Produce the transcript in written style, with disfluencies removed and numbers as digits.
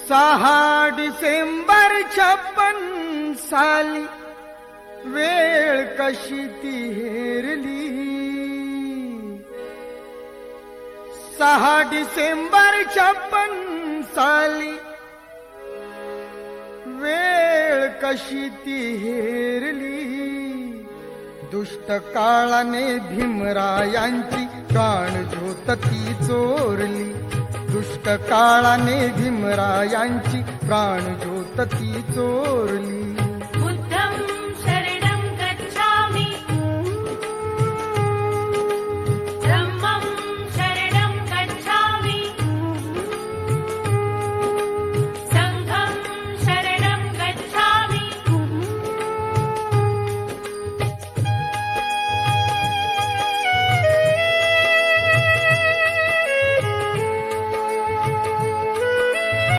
6 डिसेंबर 56 साली वेळ कशी ती हेरली. 6 डिसेंबर 56 साली वेळ कशी ती हेरली. दुष्ट काळाने भीमरायांची प्राणज्योत ती चोरली. दुष्ट काळाने भीमरायांची प्राणज्योत ती चोरली.